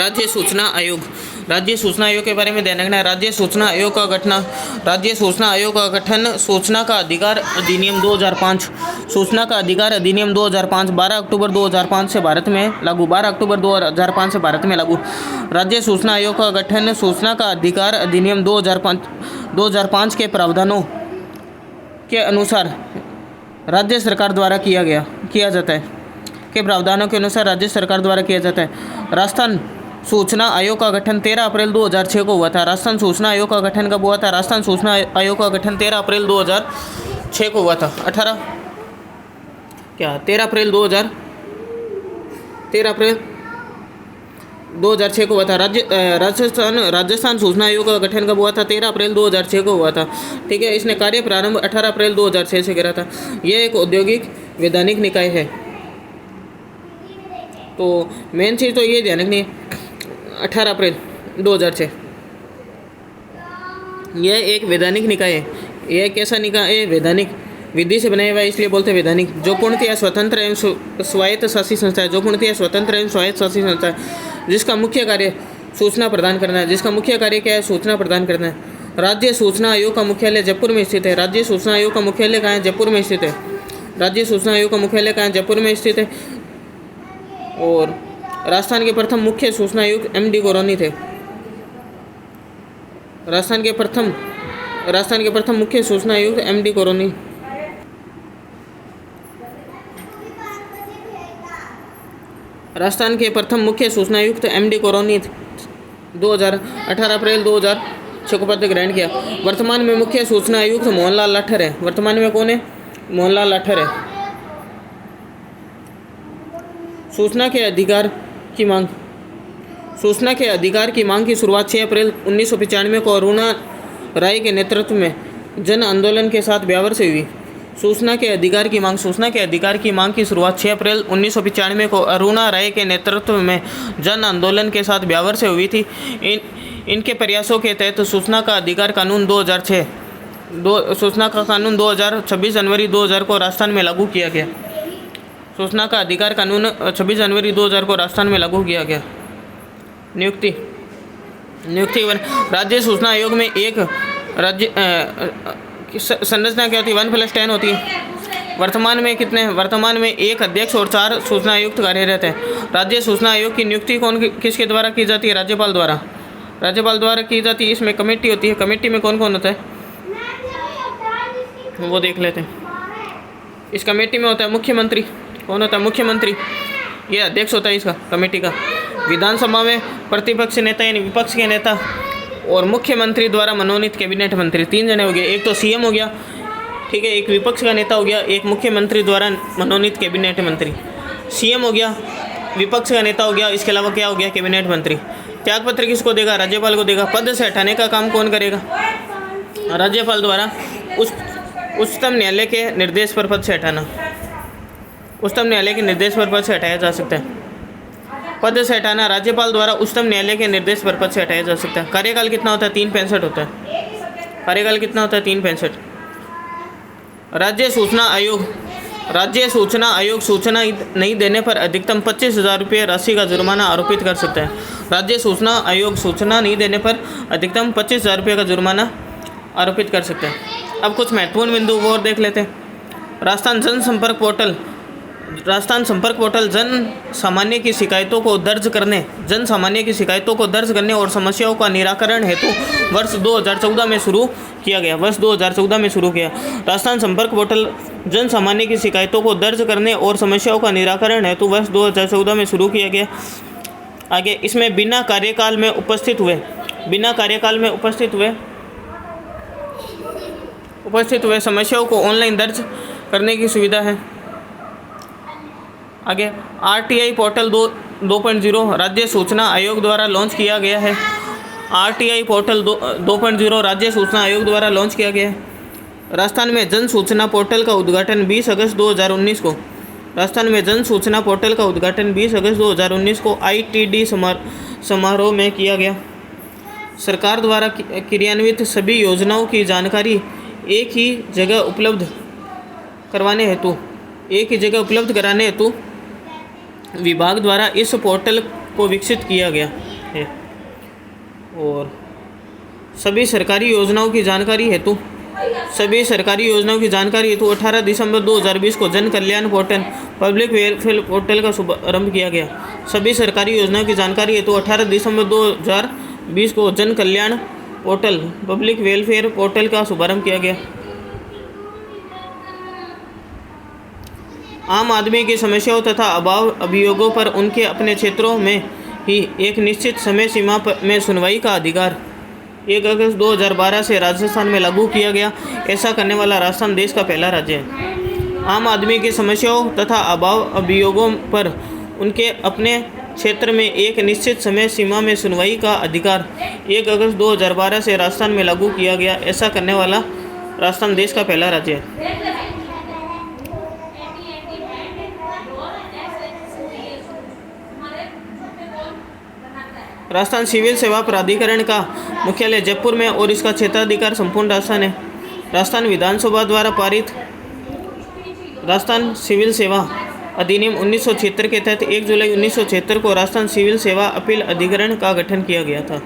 राज्य सूचना आयोग। राज्य सूचना आयोग के बारे में ध्यान रखना है। राज्य सूचना आयोग का गठन, राज्य सूचना आयोग का गठन सूचना का अधिकार अधिनियम 2005, सूचना का अधिकार अधिनियम 2005 12 अक्टूबर 2005 से भारत में लागू, 12 अक्टूबर 2005 से भारत में लागू। राज्य सूचना आयोग का गठन सूचना का अधिकार अधिनियम 2005 के प्रावधानों के अनुसार राज्य सरकार द्वारा किया जाता है, के प्रावधानों के अनुसार राज्य सरकार द्वारा किया जाता है। राजस्थान सूचना आयोग का गठन 13 अप्रैल 2006 को हुआ था। राजस्थान सूचना आयोग का गठन कब हुआ था? राजस्थान सूचना आयोग का गठन 13 अप्रैल 2006 को हुआ था। 13 अप्रैल 2006 को हुआ था। राजस्थान सूचना आयोग का गठन कब हुआ था? 13 अप्रैल 2006 को हुआ था। ठीक है, इसने कार्य प्रारंभ 18 अप्रैल 2006 से करा था। यह एक औद्योगिक वैधानिक निकाय है। तो मेन चीज़ तो ये ध्यान रखनी है, 18 अप्रैल 2006। यह एक वैधानिक निकाय है। यह कैसा निकाय है? वैधानिक विधि से बनाया हुआ है, इसलिए बोलते हैं वैधानिक। जो पूर्णतः स्वतंत्र एवं स्वायत्त शासी संस्था है, जो पूर्णतः स्वतंत्र एवं स्वायत्त शासी संस्था है, जिसका मुख्य कार्य सूचना प्रदान करना है। जिसका मुख्य कार्य क्या है? सूचना प्रदान करना है। राज्य सूचना आयोग का मुख्यालय जयपुर में स्थित है। राज्य सूचना आयोग का मुख्यालय कहाँ है? जयपुर में स्थित है। राज्य सूचना आयोग का मुख्यालय कहाँ है? जयपुर में स्थित है। और राजस्थान के प्रथम मुख्य सूचना आयुक्त MD गोरोनी थे। राजस्थान के प्रथम मुख्य सूचना आयुक्त MD गोरोनी। राजस्थान के प्रथम मुख्य सूचना आयुक्त MD गोरोनी 18 अप्रैल 2006 को पद ग्रहण किया। वर्तमान में मुख्य सूचना आयुक्त मोहनलाल लाठर है। वर्तमान में कौन है? मोहनलाल लाठर है। सूचना के अधिकार की मांग। सूचना के अधिकार की मांग की शुरुआत 6 अप्रैल 1995 को अरुणा राय के नेतृत्व में जन आंदोलन के साथ ब्यावर से हुई। सूचना के अधिकार की मांग की शुरुआत 6 अप्रैल 1995 को अरुणा राय के नेतृत्व में जन आंदोलन के साथ ब्यावर से हुई थी। इनके प्रयासों के तहत सूचना का अधिकार कानून 26 जनवरी 2000 को राजस्थान में लागू किया गया। सूचना का अधिकार कानून 26 जनवरी 2000 को राजस्थान में लागू किया गया। नियुक्ति। राज्य सूचना आयोग में एक राज्य संरचना क्या होती है? 1+10 होती है। वर्तमान में कितने? वर्तमान में एक अध्यक्ष और 4 सूचना आयुक्त कार्यरत हैं। राज्य सूचना आयोग की नियुक्ति किसके द्वारा की जाती है? राज्यपाल द्वारा। राज्यपाल द्वारा की जाती है। इसमें कमेटी होती है। कमेटी में कौन कौन होता है वो देख लेते हैं। इस कमेटी में होता है मुख्यमंत्री। कौन होता है? मुख्यमंत्री। ये अध्यक्ष होता है इसका, कमेटी का। विधानसभा में प्रतिपक्ष नेता यानी विपक्ष के नेता और मुख्यमंत्री द्वारा मनोनीत कैबिनेट मंत्री 3 जने हो गए। एक तो CM हो गया, ठीक है, एक विपक्ष का नेता हो गया, एक मुख्यमंत्री द्वारा मनोनीत कैबिनेट मंत्री। CM हो गया, विपक्ष का नेता हो गया, इसके अलावा क्या हो गया? कैबिनेट मंत्री। त्यागपत्र किसको देगा? राज्यपाल को देगा। पद से हटाने का काम कौन करेगा? राज्यपाल द्वारा उच्चतम न्यायालय के निर्देश पर पद से हटाना। उच्चतम न्यायालय के निर्देश पर पद से हटाया जा सकता है। पद से हटाना राज्यपाल द्वारा उच्चतम न्यायालय के निर्देश पर पद से हटाया जा सकता है। कार्यकाल कितना होता है? 365 होता है। कार्यकाल कितना होता है? 365। राज्य सूचना आयोग सूचना नहीं देने पर अधिकतम 25,000 रुपये राशि का जुर्माना आरोपित कर सकता है। राज्य सूचना आयोग सूचना नहीं देने पर अधिकतम 25,000 रुपये का जुर्माना आरोपित कर सकता है। अब कुछ महत्वपूर्ण बिंदु और देख लेते हैं। राजस्थान जनसंपर्क पोर्टल जन सामान्य की शिकायतों को दर्ज करने और समस्याओं का निराकरण हेतु वर्ष 2014 में शुरू किया गया। राजस्थान संपर्क पोर्टल जन सामान्य की शिकायतों को दर्ज करने और समस्याओं का निराकरण हेतु वर्ष 2014 में शुरू किया गया। आगे इसमें बिना कार्यकाल में उपस्थित हुए समस्याओं को ऑनलाइन दर्ज करने की सुविधा है। आगे RTI पोर्टल 2.0 राज्य सूचना आयोग द्वारा लॉन्च किया गया है। RTI पोर्टल 2.0 राज्य सूचना आयोग द्वारा लॉन्च किया गया है। राजस्थान में जन सूचना पोर्टल का उद्घाटन 20 अगस्त 2019 को ITD समारोह में किया गया। सरकार द्वारा क्रियान्वित सभी योजनाओं की जानकारी एक ही जगह उपलब्ध कराने हेतु विभाग द्वारा इस पोर्टल को विकसित किया गया। है। और सभी सरकारी योजनाओं की जानकारी हेतु 18 दिसंबर 2020 को जन कल्याण पोर्टल पब्लिक वेलफेयर पोर्टल का शुभारंभ किया गया। सभी सरकारी योजनाओं की जानकारी हेतु 18 दिसंबर 2020 को जन कल्याण पोर्टल पब्लिक वेलफेयर पोर्टल का शुभारंभ किया गया। आम आदमी की समस्याओं तथा अभियोगों पर उनके अपने क्षेत्रों में ही एक निश्चित समय सीमा में सुनवाई का अधिकार 1 अगस्त 2012 से राजस्थान में लागू किया गया। ऐसा करने वाला राजस्थान देश का पहला राज्य है। आम आदमी की समस्याओं तथा अभियोगों पर उनके अपने क्षेत्र में एक निश्चित समय सीमा में सुनवाई का अधिकार 1 अगस्त 2012 से राजस्थान में लागू किया गया। ऐसा करने वाला राजस्थान देश का पहला राज्य है। राजस्थान सिविल सेवा प्राधिकरण का मुख्यालय जयपुर में और इसका क्षेत्राधिकार संपूर्ण राजस्थान है। राजस्थान विधानसभा द्वारा पारित राजस्थान सिविल सेवा अधिनियम 1976 के तहत 1 जुलाई 1976 को राजस्थान सिविल सेवा अपील अधिकरण का गठन किया गया था।